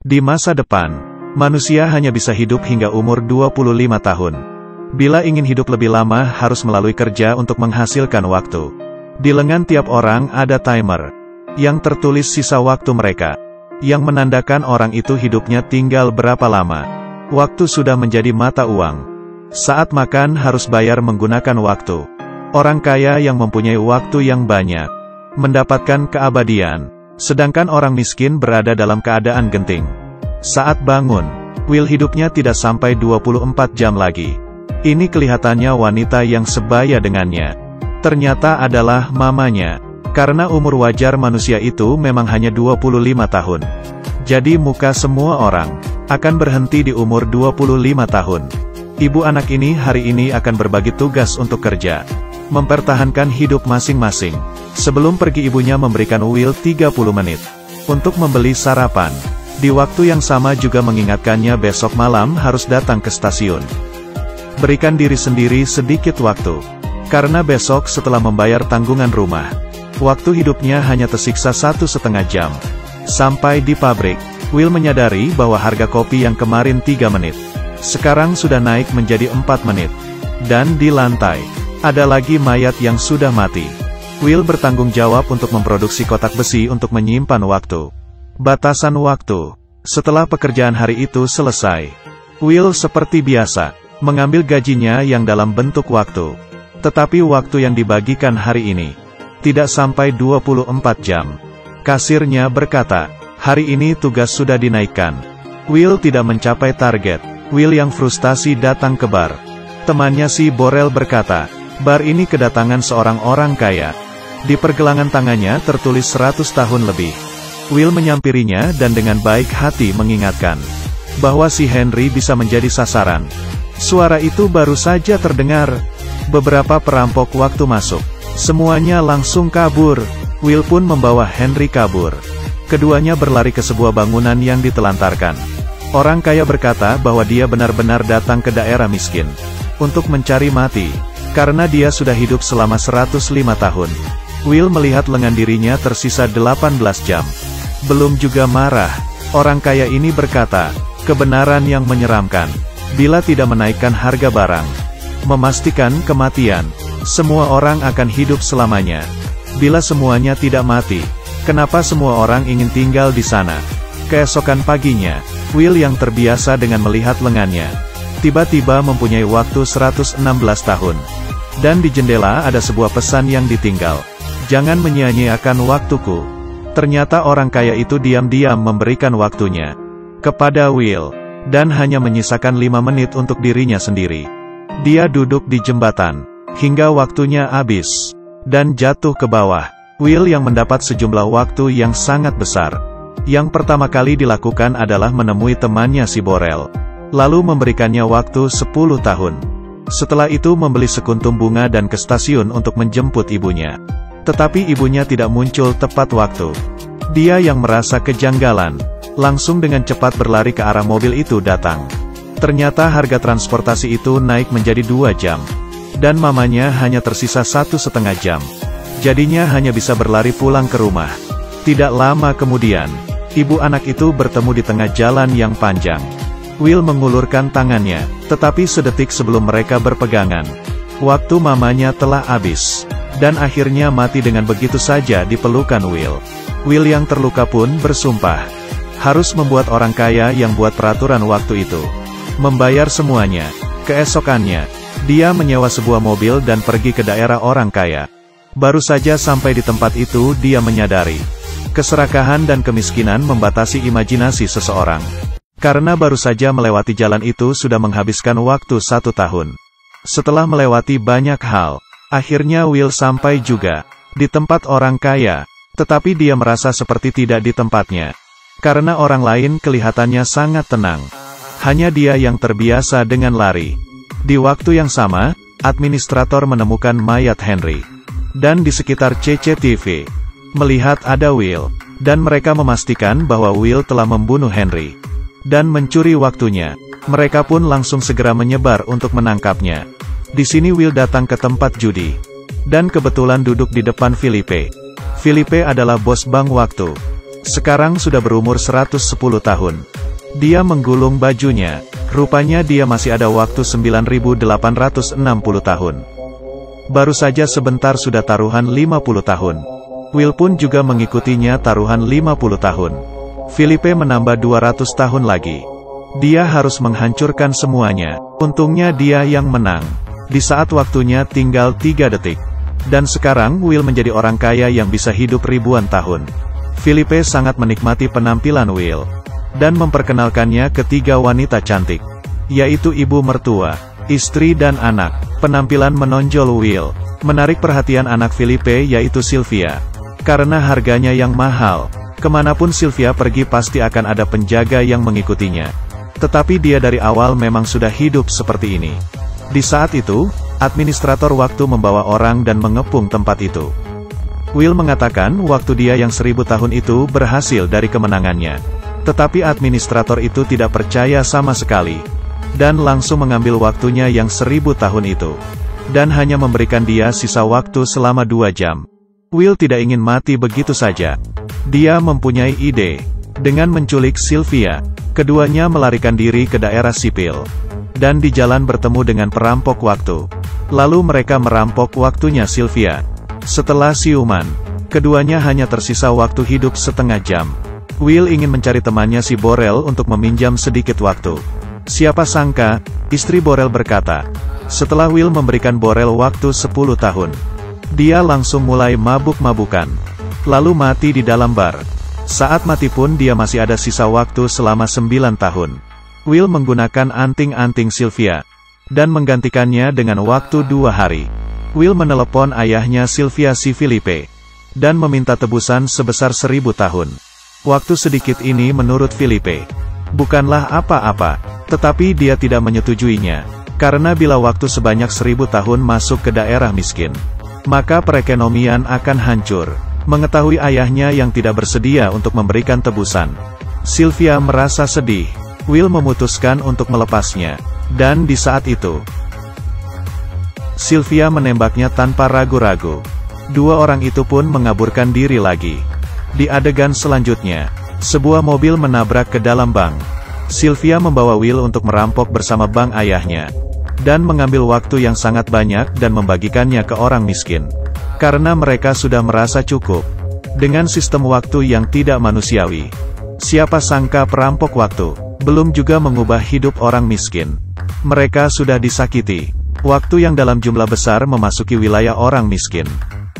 Di masa depan, manusia hanya bisa hidup hingga umur 25 tahun. Bila ingin hidup lebih lama harus melalui kerja untuk menghasilkan waktu. Di lengan tiap orang ada timer, yang tertulis sisa waktu mereka, yang menandakan orang itu hidupnya tinggal berapa lama. Waktu sudah menjadi mata uang. Saat makan harus bayar menggunakan waktu. Orang kaya yang mempunyai waktu yang banyak, mendapatkan keabadian. Sedangkan orang miskin berada dalam keadaan genting. Saat bangun, Will hidupnya tidak sampai 24 jam lagi. Ini kelihatannya wanita yang sebaya dengannya. Ternyata adalah mamanya. Karena umur wajar manusia itu memang hanya 25 tahun. Jadi muka semua orang akan berhenti di umur 25 tahun. Ibu anak ini hari ini akan berbagi tugas untuk kerja, mempertahankan hidup masing-masing. Sebelum pergi ibunya memberikan Will 30 menit untuk membeli sarapan. Di waktu yang sama juga mengingatkannya besok malam harus datang ke stasiun. Berikan diri sendiri sedikit waktu. Karena besok setelah membayar tanggungan rumah, waktu hidupnya hanya tersisa 1,5 jam. Sampai di pabrik, Will menyadari bahwa harga kopi yang kemarin 3 menit, sekarang sudah naik menjadi 4 menit. Dan di lantai, ada lagi mayat yang sudah mati. Will bertanggung jawab untuk memproduksi kotak besi untuk menyimpan waktu. Batasan waktu. Setelah pekerjaan hari itu selesai, Will seperti biasa, mengambil gajinya yang dalam bentuk waktu. Tetapi waktu yang dibagikan hari ini, tidak sampai 24 jam. Kasirnya berkata, hari ini tugas sudah dinaikkan. Will tidak mencapai target. Will yang frustasi datang ke bar. Temannya si Borel berkata, bar ini kedatangan seorang orang kaya. Di pergelangan tangannya tertulis 100 tahun lebih. Will menyampirinya dan dengan baik hati mengingatkan bahwa si Henry bisa menjadi sasaran. Suara itu baru saja terdengar. Beberapa perampok waktu masuk. Semuanya langsung kabur. Will pun membawa Henry kabur. Keduanya berlari ke sebuah bangunan yang ditelantarkan. Orang kaya berkata bahwa dia benar-benar datang ke daerah miskin untuk mencari mati, karena dia sudah hidup selama 105 tahun. Will melihat lengan dirinya tersisa 18 jam. Belum juga marah, orang kaya ini berkata, kebenaran yang menyeramkan. Bila tidak menaikkan harga barang, memastikan kematian, semua orang akan hidup selamanya. Bila semuanya tidak mati, kenapa semua orang ingin tinggal di sana? Keesokan paginya, Will yang terbiasa dengan melihat lengannya, tiba-tiba mempunyai waktu 116 tahun. Dan di jendela ada sebuah pesan yang ditinggal. Jangan menyia-nyiakan waktuku. Ternyata orang kaya itu diam-diam memberikan waktunya kepada Will, dan hanya menyisakan 5 menit untuk dirinya sendiri. Dia duduk di jembatan, hingga waktunya habis, dan jatuh ke bawah. Will yang mendapat sejumlah waktu yang sangat besar. Yang pertama kali dilakukan adalah menemui temannya si Borel, lalu memberikannya waktu 10 tahun. Setelah itu membeli sekuntum bunga dan ke stasiun untuk menjemput ibunya. Tetapi ibunya tidak muncul tepat waktu. Dia yang merasa kejanggalan, langsung dengan cepat berlari ke arah mobil itu datang. Ternyata harga transportasi itu naik menjadi 2 jam. Dan mamanya hanya tersisa 1,5 jam. Jadinya hanya bisa berlari pulang ke rumah. Tidak lama kemudian, ibu anak itu bertemu di tengah jalan yang panjang. Will mengulurkan tangannya, tetapi sedetik sebelum mereka berpegangan, waktu mamanya telah habis. Dan akhirnya mati dengan begitu saja di pelukan Will. Will yang terluka pun bersumpah, harus membuat orang kaya yang buat peraturan waktu itu membayar semuanya. Keesokannya, dia menyewa sebuah mobil dan pergi ke daerah orang kaya. Baru saja sampai di tempat itu dia menyadari, keserakahan dan kemiskinan membatasi imajinasi seseorang. Karena baru saja melewati jalan itu sudah menghabiskan waktu 1 tahun. Setelah melewati banyak hal, akhirnya Will sampai juga di tempat orang kaya, tetapi dia merasa seperti tidak di tempatnya. Karena orang lain kelihatannya sangat tenang. Hanya dia yang terbiasa dengan lari. Di waktu yang sama, administrator menemukan mayat Henry. Dan di sekitar CCTV, melihat ada Will, dan mereka memastikan bahwa Will telah membunuh Henry dan mencuri waktunya. Mereka pun langsung segera menyebar untuk menangkapnya. Di sini Will datang ke tempat judi, dan kebetulan duduk di depan Filipe. Filipe adalah bos bank waktu. Sekarang sudah berumur 110 tahun. Dia menggulung bajunya. Rupanya dia masih ada waktu 9.860 tahun. Baru saja sebentar sudah taruhan 50 tahun. Will pun juga mengikutinya taruhan 50 tahun. Felipe menambah 200 tahun lagi. Dia harus menghancurkan semuanya. Untungnya dia yang menang. Di saat waktunya tinggal 3 detik. Dan sekarang Will menjadi orang kaya yang bisa hidup ribuan tahun. Felipe sangat menikmati penampilan Will. Dan memperkenalkannya ke 3 wanita cantik. Yaitu ibu mertua, istri dan anak. Penampilan menonjol Will menarik perhatian anak Felipe yaitu Sylvia. Karena harganya yang mahal, kemanapun Sylvia pergi pasti akan ada penjaga yang mengikutinya. Tetapi dia dari awal memang sudah hidup seperti ini. Di saat itu, administrator waktu membawa orang dan mengepung tempat itu. Will mengatakan waktu dia yang 1000 tahun itu berhasil dari kemenangannya. Tetapi administrator itu tidak percaya sama sekali. Dan langsung mengambil waktunya yang 1000 tahun itu. Dan hanya memberikan dia sisa waktu selama 2 jam. Will tidak ingin mati begitu saja. Dia mempunyai ide. Dengan menculik Sylvia, keduanya melarikan diri ke daerah sipil. Dan di jalan bertemu dengan perampok waktu. Lalu mereka merampok waktunya Sylvia. Setelah siuman, keduanya hanya tersisa waktu hidup setengah jam. Will ingin mencari temannya si Borel untuk meminjam sedikit waktu. Siapa sangka, istri Borel berkata. Setelah Will memberikan Borel waktu 10 tahun. Dia langsung mulai mabuk-mabukan. Lalu mati di dalam bar. Saat mati pun dia masih ada sisa waktu selama 9 tahun. Will menggunakan anting-anting Sylvia. Dan menggantikannya dengan waktu 2 hari. Will menelepon ayahnya Sylvia si Felipe. Dan meminta tebusan sebesar 1000 tahun. Waktu sedikit ini menurut Felipe bukanlah apa-apa. Tetapi dia tidak menyetujuinya. Karena bila waktu sebanyak 1000 tahun masuk ke daerah miskin, maka perekonomian akan hancur. Mengetahui ayahnya yang tidak bersedia untuk memberikan tebusan, Sylvia merasa sedih. Will memutuskan untuk melepasnya. Dan di saat itu, Sylvia menembaknya tanpa ragu-ragu. 2 orang itu pun mengaburkan diri lagi. Di adegan selanjutnya, sebuah mobil menabrak ke dalam bank. Sylvia membawa Will untuk merampok bersama bank ayahnya. Dan mengambil waktu yang sangat banyak dan membagikannya ke orang miskin. Karena mereka sudah merasa cukup dengan sistem waktu yang tidak manusiawi. Siapa sangka perampok waktu belum juga mengubah hidup orang miskin. Mereka sudah disakiti. Waktu yang dalam jumlah besar memasuki wilayah orang miskin.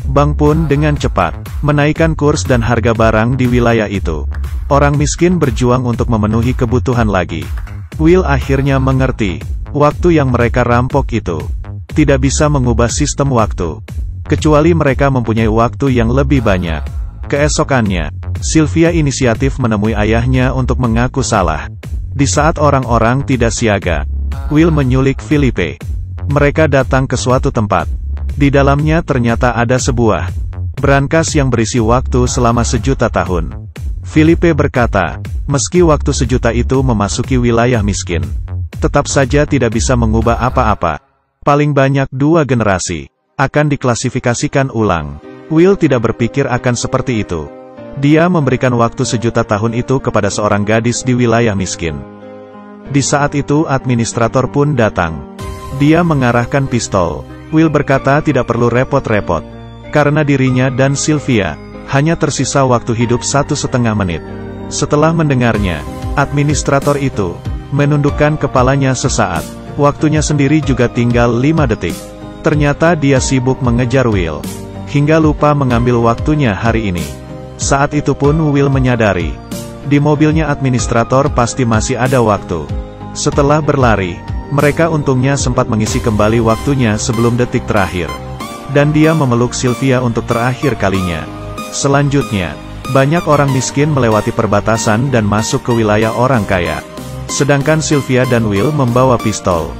Bank pun dengan cepat menaikkan kurs dan harga barang di wilayah itu. Orang miskin berjuang untuk memenuhi kebutuhan lagi. Will akhirnya mengerti. Waktu yang mereka rampok itu tidak bisa mengubah sistem waktu. Kecuali mereka mempunyai waktu yang lebih banyak. Keesokannya, Sylvia inisiatif menemui ayahnya untuk mengaku salah. Di saat orang-orang tidak siaga, Will menyulik Felipe. Mereka datang ke suatu tempat. Di dalamnya ternyata ada sebuah brankas yang berisi waktu selama 1.000.000 tahun. Felipe berkata, meski waktu 1.000.000 itu memasuki wilayah miskin, tetap saja tidak bisa mengubah apa-apa. Paling banyak 2 generasi akan diklasifikasikan ulang. Will tidak berpikir akan seperti itu. Dia memberikan waktu 1.000.000 tahun itu kepada seorang gadis di wilayah miskin. Di saat itu administrator pun datang. Dia mengarahkan pistol. Will berkata tidak perlu repot-repot. Karena dirinya dan Sylvia hanya tersisa waktu hidup 1,5 menit. Setelah mendengarnya, administrator itu menundukkan kepalanya sesaat. Waktunya sendiri juga tinggal 5 detik. Ternyata dia sibuk mengejar Will, hingga lupa mengambil waktunya hari ini. Saat itu pun Will menyadari, di mobilnya administrator pasti masih ada waktu. Setelah berlari, mereka untungnya sempat mengisi kembali waktunya sebelum detik terakhir. Dan dia memeluk Sylvia untuk terakhir kalinya. Selanjutnya, banyak orang miskin melewati perbatasan dan masuk ke wilayah orang kaya. Sedangkan Sylvia dan Will membawa pistol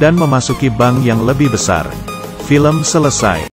dan memasuki bank yang lebih besar. Film selesai.